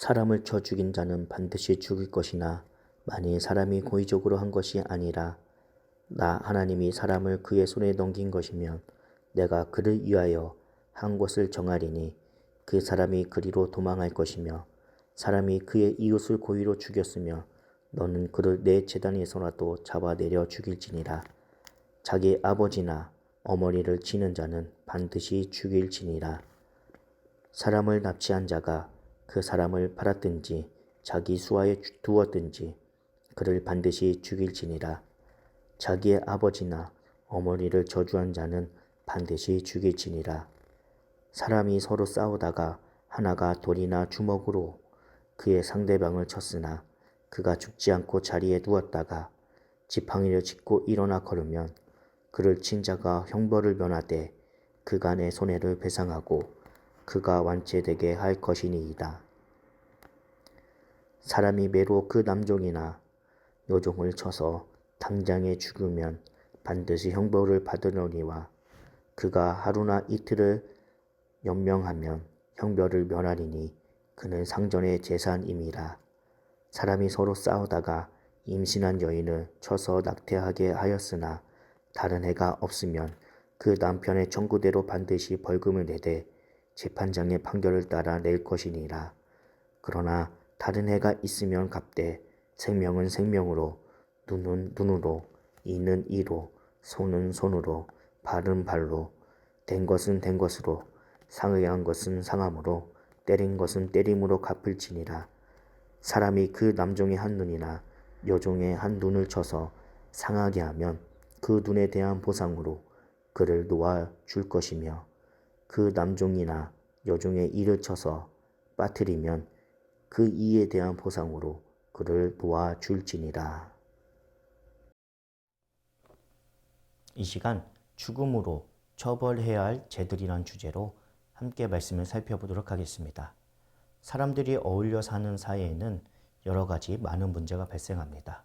사람을 쳐 죽인 자는 반드시 죽을 것이나 만일 사람이 고의적으로 한 것이 아니라 나 하나님이 사람을 그의 손에 넘긴 것이면 내가 그를 위하여 한 곳을 정하리니 그 사람이 그리로 도망할 것이며 사람이 그의 이웃을 고의로 죽였으며 너는 그를 내 제단에서라도 잡아내려 죽일지니라. 자기 아버지나 어머니를 치는 자는 반드시 죽일지니라. 사람을 납치한 자가 그 사람을 팔았든지 자기 수하에 두었든지 그를 반드시 죽일지니라. 자기의 아버지나 어머니를 저주한 자는 반드시 죽일지니라. 사람이 서로 싸우다가 하나가 돌이나 주먹으로 그의 상대방을 쳤으나 그가 죽지 않고 자리에 누웠다가 지팡이를 짚고 일어나 걸으면 그를 친 자가 형벌을 면하되 그간의 손해를 배상하고 그가 완체되게 할 것이니이다. 사람이 매로 그 남종이나 여종을 쳐서 당장에 죽으면 반드시 형벌을 받으려니와 그가 하루나 이틀을 연명하면 형벌을 면하리니 그는 상전의 재산임이라. 사람이 서로 싸우다가 임신한 여인을 쳐서 낙태하게 하였으나 다른 해가 없으면 그 남편의 청구대로 반드시 벌금을 내되 재판장의 판결을 따라 낼 것이니라. 그러나 다른 해가 있으면 갚되 생명은 생명으로, 눈은 눈으로, 이는 이로, 손은 손으로, 발은 발로, 된 것은 된 것으로, 상의한 것은 상함으로, 때린 것은 때림으로 갚을지니라. 사람이 그 남종의 한 눈이나 여종의 한 눈을 쳐서 상하게 하면 그 눈에 대한 보상으로 그를 놓아 줄 것이며 그 남종이나 여종의 이를 쳐서 빠뜨리면 그 이에 대한 보상으로 그를 놓아 줄지니라. 이 시간 죽음으로 처벌해야 할 죄들이란 주제로 함께 말씀을 살펴보도록 하겠습니다. 사람들이 어울려 사는 사이에는 여러 가지 많은 문제가 발생합니다.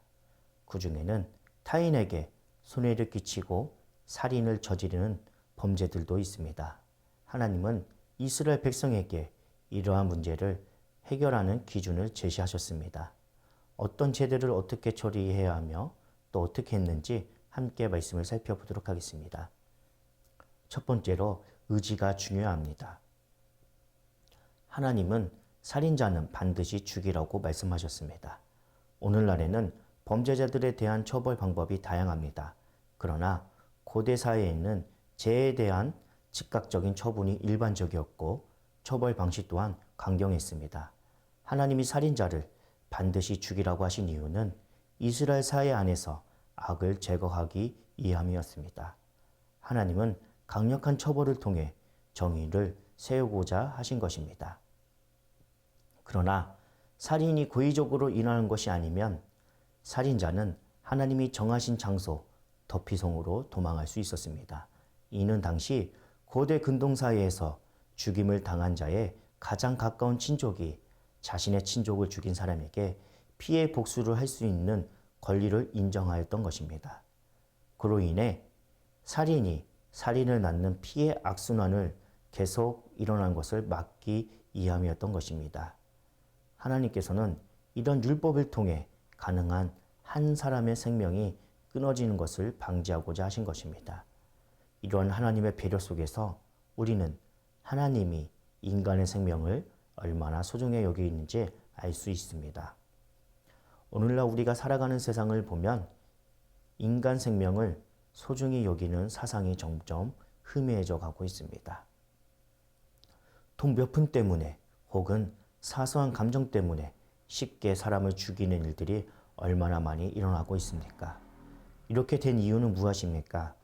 그 중에는 타인에게 손해를 끼치고 살인을 저지르는 범죄들도 있습니다. 하나님은 이스라엘 백성에게 이러한 문제를 해결하는 기준을 제시하셨습니다. 어떤 죄들을 어떻게 처리해야 하며 또 어떻게 했는지 함께 말씀을 살펴보도록 하겠습니다. 첫 번째로 의지가 중요합니다. 하나님은 살인자는 반드시 죽이라고 말씀하셨습니다. 오늘날에는 범죄자들에 대한 처벌 방법이 다양합니다. 그러나 고대 사회에는 죄에 대한 즉각적인 처분이 일반적이었고 처벌 방식 또한 강경했습니다. 하나님이 살인자를 반드시 죽이라고 하신 이유는 이스라엘 사회 안에서 악을 제거하기 위함이었습니다. 하나님은 강력한 처벌을 통해 정의를 세우고자 하신 것입니다. 그러나 살인이 고의적으로 일어나는 것이 아니면 살인자는 하나님이 정하신 장소 더피성으로 도망할 수 있었습니다. 이는 당시 고대 근동사회에서 죽임을 당한 자의 가장 가까운 친족이 자신의 친족을 죽인 사람에게 피해 복수를 할 수 있는 권리를 인정하였던 것입니다. 그로 인해 살인이 살인을 낳는 피해 악순환을 계속 일어난 것을 막기 위함이었던 것입니다. 하나님께서는 이런 율법을 통해 가능한 한 사람의 생명이 끊어지는 것을 방지하고자 하신 것입니다. 이러한 하나님의 배려 속에서 우리는 하나님이 인간의 생명을 얼마나 소중히 여기는지 알 수 있습니다. 오늘날 우리가 살아가는 세상을 보면 인간 생명을 소중히 여기는 사상이 점점 희미해져 가고 있습니다. 돈 몇 푼 때문에 혹은 사소한 감정 때문에 쉽게 사람을 죽이는 일들이 얼마나 많이 일어나고 있습니까? 이렇게 된 이유는 무엇입니까?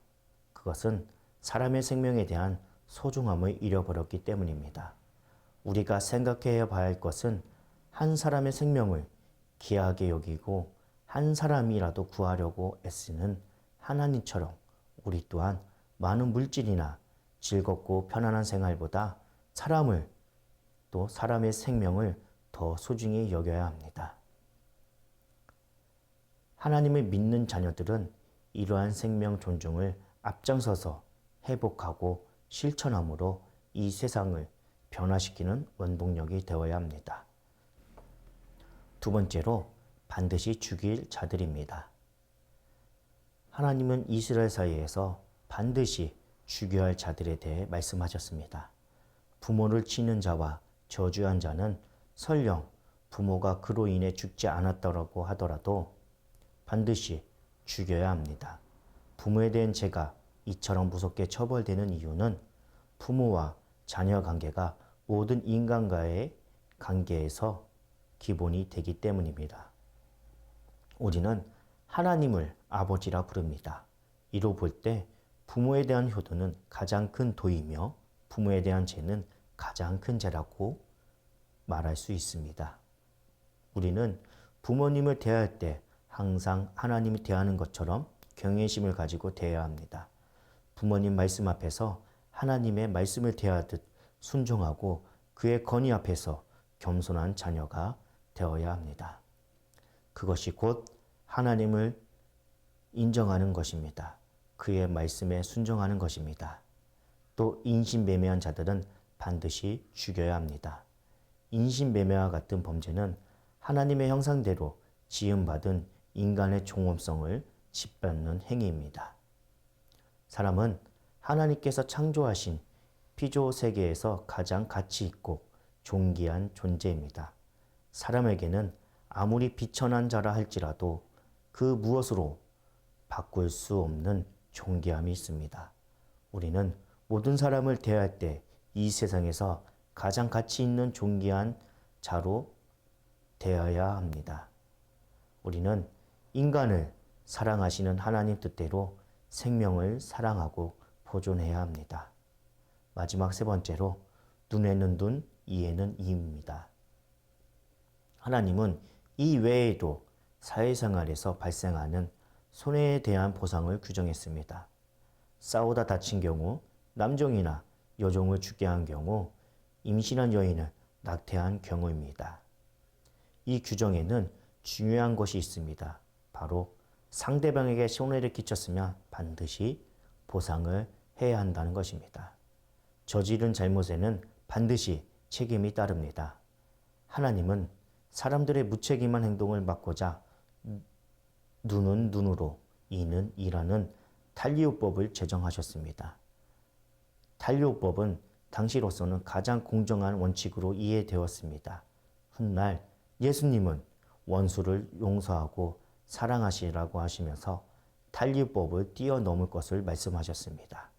그것은 사람의 생명에 대한 소중함을 잃어버렸기 때문입니다. 우리가 생각해야 봐야 할 것은 한 사람의 생명을 귀하게 여기고 한 사람이라도 구하려고 애쓰는 하나님처럼 우리 또한 많은 물질이나 즐겁고 편안한 생활보다 사람을 또 사람의 생명을 더 소중히 여겨야 합니다. 하나님을 믿는 자녀들은 이러한 생명 존중을 앞장서서 회복하고 실천함으로 이 세상을 변화시키는 원동력이 되어야 합니다. 두 번째로 반드시 죽일 자들입니다. 하나님은 이스라엘 사이에서 반드시 죽여야 할 자들에 대해 말씀하셨습니다. 부모를 치는 자와 저주한 자는 설령 부모가 그로 인해 죽지 않았다고 하더라도 반드시 죽여야 합니다. 부모에 대한 죄가 이처럼 무섭게 처벌되는 이유는 부모와 자녀 관계가 모든 인간과의 관계에서 기본이 되기 때문입니다. 우리는 하나님을 아버지라 부릅니다. 이로 볼 때 부모에 대한 효도는 가장 큰 도이며 부모에 대한 죄는 가장 큰 죄라고 말할 수 있습니다. 우리는 부모님을 대할 때 항상 하나님이 대하는 것처럼 경외심을 가지고 대해야 합니다. 부모님 말씀 앞에서 하나님의 말씀을 대하듯 순종하고 그의 건의 앞에서 겸손한 자녀가 되어야 합니다. 그것이 곧 하나님을 인정하는 것입니다. 그의 말씀에 순종하는 것입니다. 또 인신매매한 자들은 반드시 죽여야 합니다. 인신매매와 같은 범죄는 하나님의 형상대로 지음받은 인간의 종업성을 짓밟는 행위입니다. 사람은 하나님께서 창조하신 피조 세계에서 가장 가치 있고 존귀한 존재입니다. 사람에게는 아무리 비천한 자라 할지라도 그 무엇으로 바꿀 수 없는 존귀함이 있습니다. 우리는 모든 사람을 대할 때 이 세상에서 가장 가치 있는 존귀한 자로 대해야 합니다. 우리는 인간을 사랑하시는 하나님 뜻대로 생명을 사랑하고 보존해야 합니다. 마지막 세 번째로 눈에는 눈, 이에는 이입니다. 하나님은 이 외에도 사회생활에서 발생하는 손해에 대한 보상을 규정했습니다. 싸우다 다친 경우, 남종이나 여종을 죽게 한 경우, 임신한 여인을 낙태한 경우입니다. 이 규정에는 중요한 것이 있습니다. 바로 상대방에게 손해를 끼쳤으면 반드시 보상을 해야 한다는 것입니다. 저지른 잘못에는 반드시 책임이 따릅니다. 하나님은 사람들의 무책임한 행동을 막고자 눈은 눈으로, 이는 이라는 탄리오법을 제정하셨습니다. 탄리오법은 당시로서는 가장 공정한 원칙으로 이해되었습니다. 훗날 예수님은 원수를 용서하고 사랑하시라고 하시면서 탄리오법을 뛰어넘을 것을 말씀하셨습니다.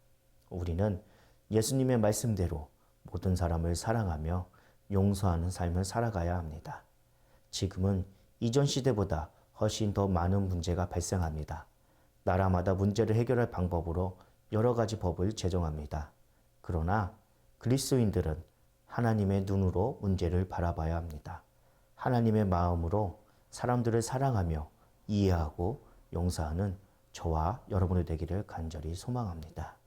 우리는 예수님의 말씀대로 모든 사람을 사랑하며 용서하는 삶을 살아가야 합니다. 지금은 이전 시대보다 훨씬 더 많은 문제가 발생합니다. 나라마다 문제를 해결할 방법으로 여러 가지 법을 제정합니다. 그러나 그리스도인들은 하나님의 눈으로 문제를 바라봐야 합니다. 하나님의 마음으로 사람들을 사랑하며 이해하고 용서하는 저와 여러분이 되기를 간절히 소망합니다.